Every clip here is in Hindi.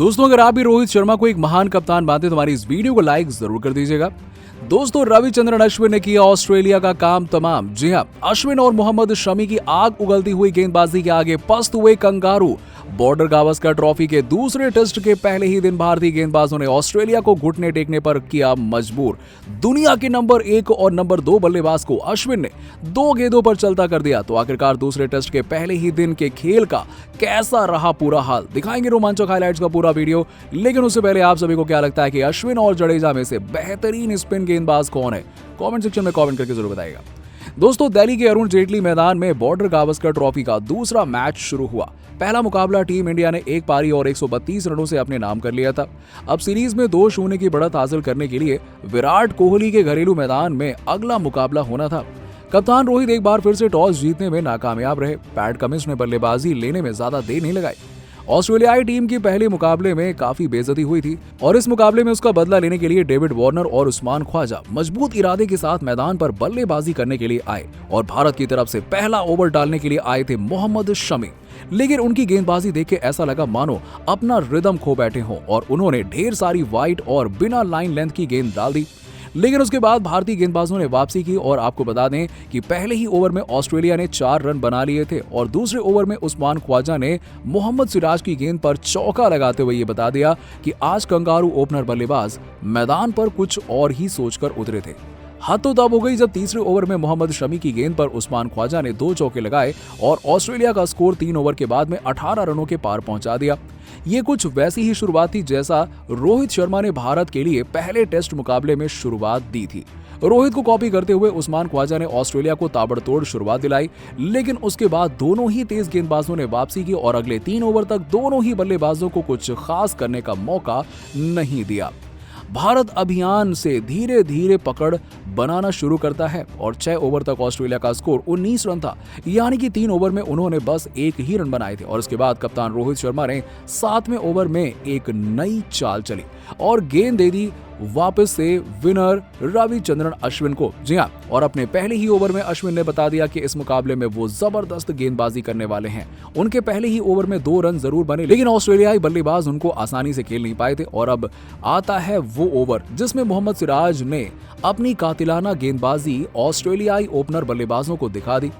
दोस्तों, अगर आप भी रोहित शर्मा को एक महान कप्तान मानते तो हमारी इस वीडियो को लाइक जरूर कर दीजिएगा। दोस्तों, रविचंद्रन अश्विन ने किया ऑस्ट्रेलिया का काम तमाम। जी हां, अश्विन और मोहम्मद शमी की आग उगलती हुई गेंदबाजी के आगे पस्त हुए कंगारू। बॉर्डर गावस्कर ट्रॉफी के दूसरे टेस्ट के पहले ही दिन भारतीय गेंदबाजों ने ऑस्ट्रेलिया को घुटने टेकने पर किया मजबूर। दुनिया के नंबर 1 और नंबर 2 बल्लेबाज को अश्विन ने 2 गेंदों पर चलता कर दिया। तो आखिरकार दूसरे टेस्ट के पहले ही दिन के खेल का कैसा रहा पूरा हाल, दिखाएंगे रोमांचक हाइलाइट्स का पूरा वीडियो। लेकिन उससे पहले आप सभी को क्या लगता है कि अश्विन और जडेजा में से बेहतरीन स्पिन गेंदबाज कौन है? कमेंट सेक्शन में कमेंट करके जरूर बताइएगा। दोस्तों, दिल्ली के अरुण जेटली मैदान में बॉर्डर गावस्कर ट्रॉफी का दूसरा मैच शुरू हुआ। पहला मुकाबला टीम इंडिया ने एक पारी और 132 रनों से अपने नाम कर लिया था। अब सीरीज में 2-0 की बढ़त हासिल करने के लिए विराट कोहली के घरेलू मैदान में अगला मुकाबला होना था। कप्तान रोहित एक बार फिर से टॉस जीतने में नाकामयाब रहे। पैट कमिंस ने बल्लेबाजी लेने में ज्यादा देर नहीं लगाई। ऑस्ट्रेलियाई टीम की पहले मुकाबले में काफी बेइज्जती हुई थी और इस मुकाबले में उसका बदला लेने के लिए डेविड वार्नर और उस्मान ख्वाजा मजबूत इरादे के साथ मैदान पर बल्लेबाजी करने के लिए आए और भारत की तरफ से पहला ओवर डालने के लिए आए थे मोहम्मद शमी। लेकिन उनकी गेंदबाजी देख के ऐसा लगा मानो अपना रिदम खो बैठे हों और उन्होंने ढेर सारी वाइड और बिना लाइन लेंथ की गेंद डाल दी। लेकिन उसके बाद भारतीय गेंदबाजों ने वापसी की और आपको बता दें कि पहले ही ओवर में ऑस्ट्रेलिया ने 4 रन बना लिए थे और दूसरे ओवर में उस्मान ख्वाजा ने मोहम्मद सिराज की गेंद पर चौका लगाते हुए ये बता दिया कि आज कंगारू ओपनर बल्लेबाज मैदान पर कुछ और ही सोचकर उतरे थे। हद तो तब हो गई जब तीसरे ओवर में मोहम्मद शमी की गेंद पर उस्मान ख्वाजा ने 2 चौके लगाए और ऑस्ट्रेलिया का स्कोर 3 ओवर के बाद में 18 रनों के पार पहुंचा दिया। ये कुछ वैसी ही शुरुआत थी जैसा रोहित शर्मा ने भारत के लिए पहले टेस्ट मुकाबले में शुरुआत दी थी। रोहित को कॉपी करते हुए उस्मान ख्वाजा ने ऑस्ट्रेलिया को ताबड़तोड़ शुरुआत दिलाई, लेकिन उसके बाद दोनों ही तेज गेंदबाजों ने वापसी की और अगले 3 ओवर तक दोनों ही बल्लेबाजों को कुछ खास करने का मौका नहीं दिया। भारत अभियान से धीरे धीरे पकड़ बनाना शुरू करता है और 6 ओवर तक ऑस्ट्रेलिया का स्कोर 19 रन था, यानी कि 3 ओवर में उन्होंने बस 1 ही रन बनाए थे और इसके बाद कप्तान रोहित शर्मा ने 7वें ओवर में एक नई चाल चली और गेंद दे दी वापस से विनर रविचंद्रन अश्विन को। जी हां, और अपने पहले ही ओवर में अश्विन ने बता दिया कि इस मुकाबले में वो जबरदस्त गेंदबाजी करने वाले हैं। उनके पहले ही ओवर में 2 रन जरूर बने, लेकिन ऑस्ट्रेलियाई बल्लेबाज उनको आसानी से खेल नहीं पाए थे और अब आता है वो ओवर जिसमें मोहम्मद सिराज ने अपनी कातिलाना गेंदबाजी ऑस्ट्रेलियाई ओपनर बल्लेबाजों को दिखा दी।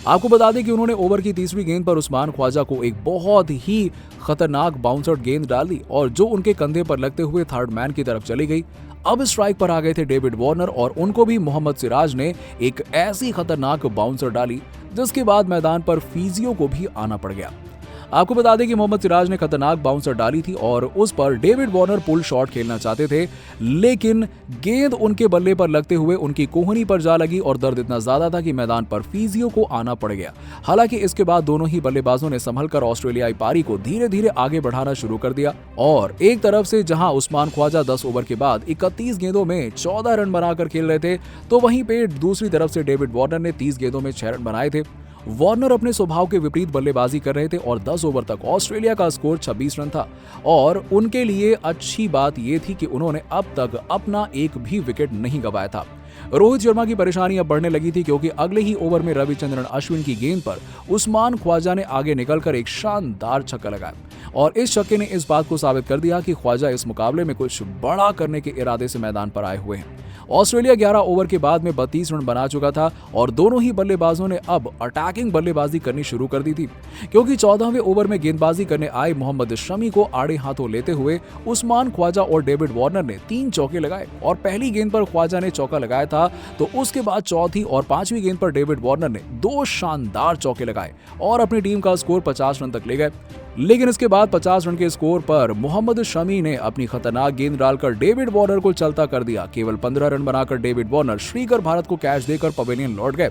आपको बता दें कि उन्होंने ओवर की तीसरी गेंद पर उस्मान ख्वाजा को एक बहुत ही खतरनाक बाउंसर गेंद डाल दी और जो उनके कंधे पर लगते हुए थर्ड मैन की तरफ चली गई। अब स्ट्राइक पर आ गए थे डेविड वार्नर और उनको भी मोहम्मद सिराज ने एक ऐसी खतरनाक बाउंसर डाली जिसके बाद मैदान पर फिजियो को भी आना पड़ गया। आपको बता दें कि मोहम्मद सिराज ने खतरनाक बाउंसर डाली थी और उस पर डेविड वार्नर पुल शॉट खेलना चाहते थे, लेकिन गेंद उनके बल्ले पर लगते हुए उनकी कोहनी पर जा लगी और दर्द इतना ज्यादा था कि मैदान पर फिजियो को आना पड़ गया। हालांकि इसके बाद दोनों ही बल्लेबाजों ने संभलकर ऑस्ट्रेलियाई पारी को धीरे धीरे आगे बढ़ाना शुरू कर दिया और एक तरफ से जहां उस्मान ख्वाजा 10 ओवर के बाद 31 गेंदों में 14 रन बनाकर खेल रहे थे, तो वहीं पे दूसरी तरफ से डेविड वार्नर ने 30 गेंदों में 6 रन बनाए थे। वार्नर अपने स्वभाव के विपरीत बल्लेबाजी कर रहे थे और 10 ओवर तक ऑस्ट्रेलिया का स्कोर 26 रन था और उनके लिए अच्छी बात यह थी कि उन्होंने अब तक अपना एक भी विकेट नहीं गंवाया था। रोहित शर्मा की परेशानी अब बढ़ने लगी थी क्योंकि अगले ही ओवर में रविचंद्रन अश्विन की गेंद पर उस्मान ख्वाजा ने आगे निकलकर एक शानदार छक्का लगाया और इस छक्के ने इस बात को साबित कर दिया कि ख्वाजा इस मुकाबले में कुछ बड़ा करने के इरादे से मैदान पर आए हुए हैं। ऑस्ट्रेलिया 11 ओवर के बाद में 32 रन बना चुका था और दोनों ही बल्लेबाजों ने अब अटैकिंग बल्लेबाजी करनी शुरू कर दी थी क्योंकि 14वें ओवर में गेंदबाजी करने आए मोहम्मद शमी को आड़े हाथों लेते हुए उस्मान ख्वाजा और डेविड वार्नर ने 3 चौके लगाए और पहली गेंद पर ख्वाजा ने चौका लगाया था तो उसके बाद चौथी और 5वीं गेंद पर डेविड वार्नर ने 2 शानदार चौके लगाए और अपनी टीम का स्कोर 50 रन तक ले गए। लेकिन इसके बाद 50 रन के स्कोर पर मोहम्मद शमी ने अपनी खतरनाक गेंद डालकर डेविड वार्नर को चलता कर दिया। केवल 15 रन बनाकर डेविड वार्नर श्रीकर भारत को कैच देकर पवेलियन लौट गए।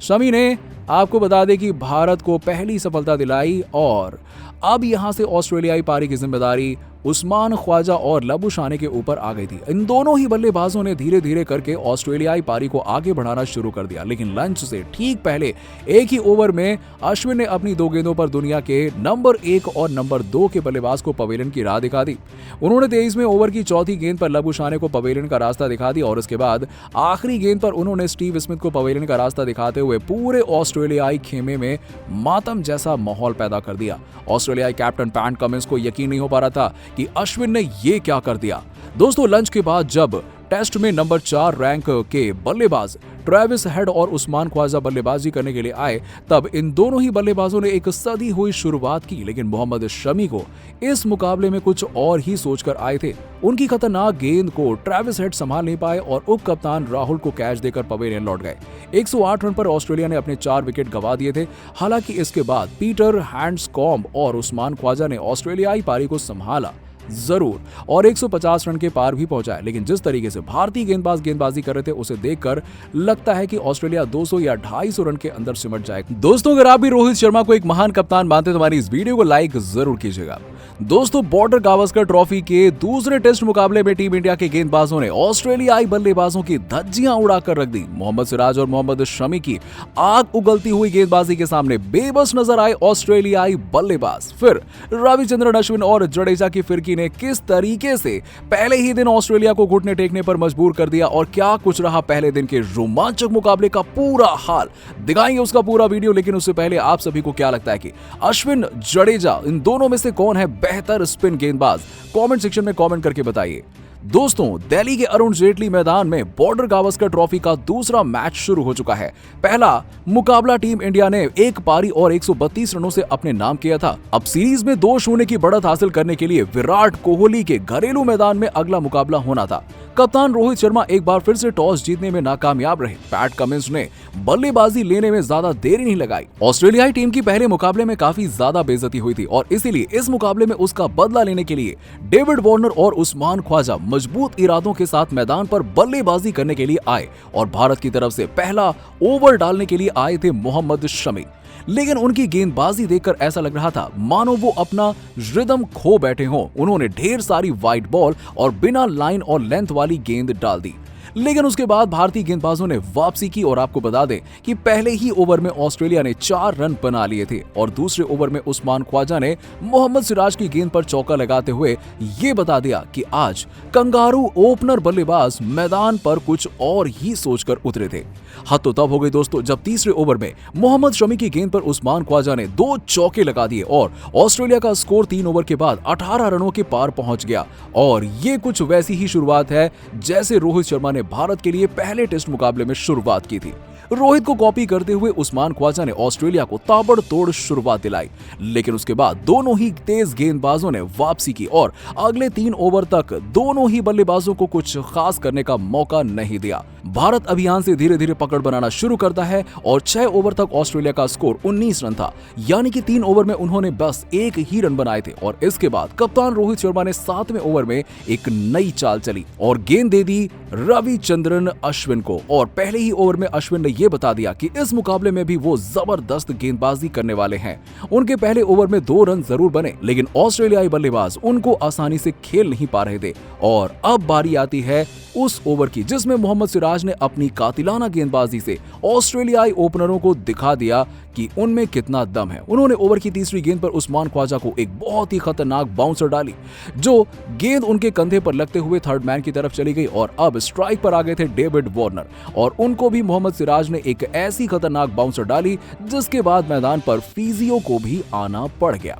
शमी ने आपको बता दें कि भारत को पहली सफलता दिलाई और अब यहां से ऑस्ट्रेलियाई पारी की जिम्मेदारी उस्मान ख्वाजा और लबुशाने के ऊपर आ गई थी। इन दोनों ही बल्लेबाजों ने धीरे धीरे करके ऑस्ट्रेलियाई पारी को आगे बढ़ाना शुरू कर दिया, लेकिन लंच से ठीक पहले एक ही ओवर में अश्विन ने अपनी 2 गेंदों पर दुनिया के नंबर 1 और नंबर 2 के बल्लेबाज को पवेलियन की राह दिखा दी। उन्होंने 23वें ओवर की चौथी गेंद पर लबुशाने को पवेलियन का रास्ता दिखा दिया और उसके बाद आखिरी गेंद पर उन्होंने स्टीव स्मिथ को पवेलियन का रास्ता दिखाते हुए पूरे ऑस्ट्रेलियाई खेमे में मातम जैसा माहौल पैदा कर दिया। ऑस्ट्रेलियाई कैप्टन पैट कमिंस को यकीन नहीं हो पा रहा था कि अश्विन ने ये क्या कर दिया। दोस्तों लंच के बाद जब टेस्ट में नंबर 4 रैंक के बल्लेबाज ट्रेविस हेड और उस्मान ख्वाजा बल्लेबाजी करने के लिए आए, तब इन दोनों ही बल्लेबाजों ने एक सदी हुई शुरुआत की। लेकिन मोहम्मद शमी को इस मुकाबले में कुछ और ही सोचकर आए थे। उनकी खतरनाक गेंद को ट्रेविस हेड संभाल नहीं पाए और उप कप्तान राहुल को कैच देकर पवेलियन लौट गए। 108 रन पर ऑस्ट्रेलिया ने अपने 4 विकेट गंवा दिए थे। हालांकि इसके बाद पीटर हैंड्सकॉम्ब और उस्मान ख्वाजा ने ऑस्ट्रेलियाई पारी को संभाला जरूर और 150 रन के पार भी पहुंचाए, लेकिन जिस तरीके से भारतीय गेंदबाज गेंदबाजी कर रहे थे उसे देखकर लगता है कि ऑस्ट्रेलिया 200 या 250 रन के अंदर सिमट जाएगा। दोस्तों अगर आप भी रोहित शर्मा को एक महान कप्तान मानते हैं तो हमारी इस वीडियो को लाइक जरूर कीजिएगा। दोस्तों बॉर्डर गावस्कर ट्रॉफी के दूसरे टेस्ट मुकाबले में टीम इंडिया के गेंदबाजों ने ऑस्ट्रेलियाई बल्लेबाजों की धज्जियां उड़ाकर रख दी। मोहम्मद सिराज और मोहम्मद शमी की आग उगलती हुई गेंदबाजी के सामने बेबस नजर आए ऑस्ट्रेलियाई बल्लेबाज। फिर रविचंद्रन अश्विन और जडेजा की फिरकी ने किस तरीके से पहले ही दिन ऑस्ट्रेलिया को घुटने टेकने पर मजबूर कर दिया और क्या कुछ रहा पहले दिन के रोमांचक मुकाबले का पूरा हाल, दिखाएंगे उसका पूरा वीडियो। लेकिन उससे पहले आप सभी को क्या लगता है कि अश्विन जडेजा इन दोनों में से कौन है बेहतर स्पिन गेंदबाज? कमेंट सेक्शन में कमेंट करके बताइए। दोस्तों दिल्ली के अरुण जेटली मैदान में बॉर्डर गावस्कर ट्रॉफी का दूसरा मैच शुरू हो चुका है। पहला मुकाबला टीम इंडिया ने एक पारी और 132 रनों से अपने नाम किया था। अब सीरीज में 2-0 की बढ़त हासिल करने के लिए विराट कोहली के घरेलू मैदान में अगला मुकाबला होना था। कप्तान रोहित शर्मा एक बार फिर से टॉस जीतने में नाकामयाब रहे। पैट कमिंस ने बल्लेबाजी लेने में ज्यादा देरी नहीं लगाई। ऑस्ट्रेलियाई टीम की पहले मुकाबले में काफी ज्यादा बेइज्जती हुई थी और इसीलिए इस मुकाबले में उसका बदला लेने के लिए डेविड वार्नर और उस्मान ख्वाजा मजबूत इरादों के साथ मैदान पर बल्लेबाजी करने के लिए आए और भारत की तरफ से पहला ओवर डालने के लिए आए थे मोहम्मद शमी। लेकिन उनकी गेंदबाजी देखकर ऐसा लग रहा था मानो वो अपना रिदम खो बैठे हों। उन्होंने ढेर सारी वाइड बॉल और बिना लाइन और लेंथ वाली गेंद डाल दी। लेकिन उसके बाद भारतीय गेंदबाजों ने वापसी की और आपको बता दें कि पहले ही ओवर में ऑस्ट्रेलिया ने 4 रन बना लिए थे और दूसरे ओवर में उस्मान ख्वाजा ने मोहम्मद सिराज की गेंद पर चौका लगाते हुए ये बता दिया कि आज कंगारू ओपनर बल्लेबाज मैदान पर कुछ और ही सोचकर उतरे थे। हद तो तब हो गई दोस्तों जब तीसरे ओवर में मोहम्मद शमी की गेंद पर उस्मान ख्वाजा ने 2 चौके लगा दिए और ऑस्ट्रेलिया का स्कोर 3 ओवर के बाद 18 रनों के पार पहुंच गया। और ये कुछ वैसी ही शुरुआत है जैसे रोहित शर्मा ने भारत के लिए पहले टेस्ट मुकाबले में शुरुआत की थी। रोहित को कॉपी करते हुए उस्मान ख्वाजा ने ऑस्ट्रेलिया को ताबड़तोड़ शुरुआत दिलाई, लेकिन उसके बाद दोनों ही तेज गेंदबाजों ने वापसी की और अगले 3 ओवर तक दोनों ही बल्लेबाजों को कुछ खास करने का मौका नहीं दिया। भारत अभियान से धीरे धीरे पकड़ बनाना शुरू करता है और 6 ओवर तक ऑस्ट्रेलिया का स्कोर 19 रन था, यानी कि 3 ओवर में उन्होंने बस 1 ही रन बनाए थे। और इसके बाद कप्तान रोहित शर्मा ने 7वें ओवर में एक नई चाल चली और गेंद दे दी रविचंद्रन अश्विन को। और पहले ही ओवर में अश्विन ने यह बता दिया कि इस मुकाबले में भी वो जबरदस्त गेंदबाजी करने वाले हैं। उनके पहले ओवर में 2 रन जरूर बने, लेकिन ऑस्ट्रेलियाई बल्लेबाज उनको आसानी से खेल नहीं पा रहे थे। और अब बारी आती है उस ओवर की जिसमें मोहम्मद सिराज ने अपनी कातिलाना गेंदबाजी से ऑस्ट्रेलियाई ओपनरों को दिखा दिया कि उनमें कितना दम है। उन्होंने ओवर की तीसरी गेंद पर उस्मान ख्वाजा को एक बहुत ही खतरनाक बाउंसर डाली, जो गेंद उनके कंधे पर लगते हुए थर्ड मैन की तरफ चली गई और अब स्ट्राइक पर आ गए थे डेविड वार्नर और उनको भी मोहम्मद सिराज ने एक ऐसी खतरनाक बाउंसर डाली जिसके बाद मैदान पर फिजियो को भी आना पड़ गया।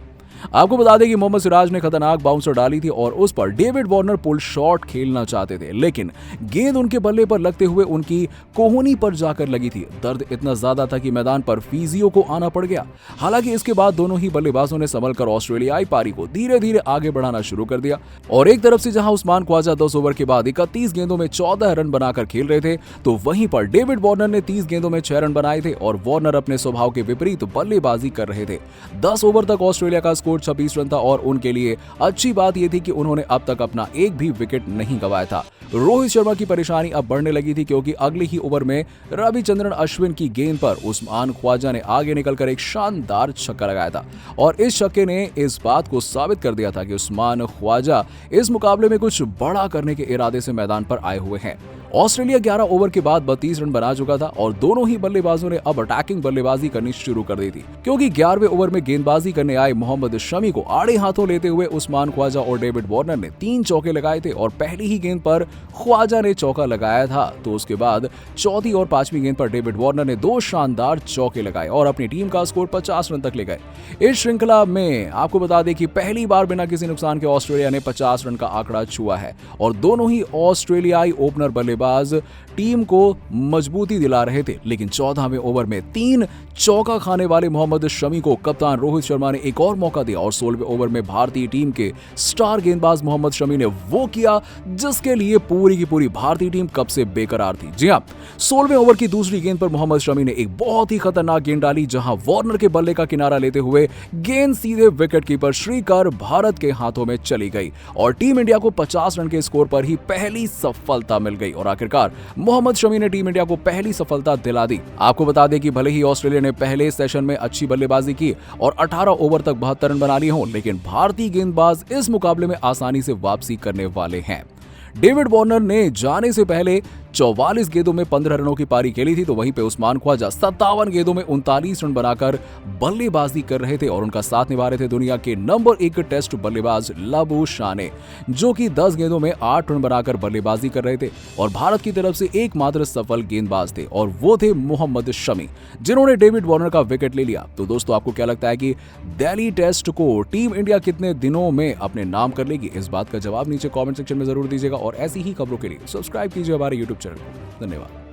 आपको बता दें कि मोहम्मद सिराज ने खतरनाक बाउंसर डाली थी और उस पर डेविड वार्नर पुल शॉट खेलना चाहते थे, लेकिन गेंद उनके बल्ले पर लगते हुए उनकी कोहनी पर जाकर लगी थी। दर्द इतना ज्यादा था कि मैदान पर फिजियो को आना पड़ गया। हालांकि इसके बाद दोनों ही बल्लेबाजों ने संभलकर ऑस्ट्रेलियाई पारी को धीरे धीरे आगे बढ़ाना शुरू कर दिया और एक तरफ से जहां उस्मान ख्वाजा 10 ओवर के बाद 31 गेंदों में 14 रन बनाकर खेल रहे थे, तो वहीं पर डेविड वार्नर ने 30 गेंदों में 6 रन बनाए थे और वार्नर अपने स्वभाव के विपरीत बल्लेबाजी कर रहे थे। 10 ओवर तक ऑस्ट्रेलिया का स्कोर 26 रन था और उनके लिए अच्छी बात यह थी कि उन्होंने अब तक अपना एक भी विकेट नहीं गंवाया था। रोहित शर्मा की परेशानी अब बढ़ने लगी थी क्योंकि अगले ही ओवर में रविचंद्रन अश्विन की गेंद पर उस्मान ख्वाजा ने आगे निकलकर एक शानदार छक्का लगाया था और इस छक्के ने इस बात को साबित कर दिया था कि उस्मान ख्वाजा इस मुकाबले में कुछ बड़ा करने के इरादे से मैदान पर आए हुए हैं। ऑस्ट्रेलिया 11 ओवर के बाद 32 रन बना चुका था और दोनों ही बल्लेबाजों ने अब अटैकिंग बल्लेबाजी करनी शुरू कर दी थी, क्योंकि 11वें ओवर में गेंदबाजी करने आए मोहम्मद शमी को आड़े हाथों लेते हुए उस्मान ख्वाजा और डेविड वार्नर ने 3 चौके लगाए थे और पहली ही गेंद पर ख्वाजा ने चौका लगाया था, तो उसके बाद चौथी और 5वीं गेंद पर डेविड वार्नर ने 2 शानदार चौके लगाए और अपनी टीम का स्कोर 50 रन तक ले गए। इस श्रृंखला में आपको बता दें कि पहली बार बिना किसी नुकसान के ऑस्ट्रेलिया ने 50 रन का आंकड़ा छुआ है और दोनों ही ऑस्ट्रेलियाई ओपनर बल्लेबाज टीम को मजबूती दिला रहे थे, लेकिन 14वें ओवर में 3 चौका खाने वाले मोहम्मद शमी को कप्तान रोहित शर्मा ने एक और मौका दिया और 16वें ओवर में भारतीय टीम के स्टार गेंदबाज मोहम्मद शमी ने वो किया जिसके लिए पूरी की पूरी भारतीय टीम कब से बेकरार थी। जी हां, 16वें ओवर की दूसरी गेंद पर मोहम्मद शमी ने एक बहुत ही खतरनाक गेंद डाली, जहां वार्नर के बल्ले का किनारा लेते हुए गेंद सीधे विकेटकीपर श्रीकर भारत के हाथों में चली गई और टीम इंडिया को 50 रन के स्कोर पर ही पहली सफलता मिल गई और आखिरकार मोहम्मद शमी ने टीम इंडिया को पहली सफलता दिला दी। आपको बता दें कि भले ही ऑस्ट्रेलिया ने पहले सेशन में अच्छी बल्लेबाजी की और 18 ओवर तक 72 रन बना लिए हों, लेकिन भारतीय गेंदबाज इस मुकाबले में आसानी से वापसी करने वाले हैं। डेविड वार्नर ने जाने से पहले 44 गेंदों में 15 रनों की पारी खेली थी, तो वहीं पे उस्मान ख्वाजा 57 गेंदों में 39 रन बनाकर बल्लेबाजी कर रहे थे और उनका साथ निभा रहे थे दुनिया के नंबर 1 टेस्ट बल्लेबाज लाबुशाने, जो कि 10 गेंदों में 8 रन बनाकर बल्लेबाजी कर रहे थे और भारत की तरफ से एकमात्र सफल गेंदबाज थे और वो थे मोहम्मद शमी, जिन्होंने डेविड वार्नर का विकेट ले लिया। तो दोस्तों, आपको क्या लगता है कि दिल्ली टेस्ट को टीम इंडिया कितने दिनों में अपने नाम कर लेगी? इस बात का जवाब नीचे कमेंट सेक्शन में जरूर दीजिएगा और ऐसी ही खबरों के लिए सब्सक्राइब कीजिए हमारे YouTube चैनल को। धन्यवाद।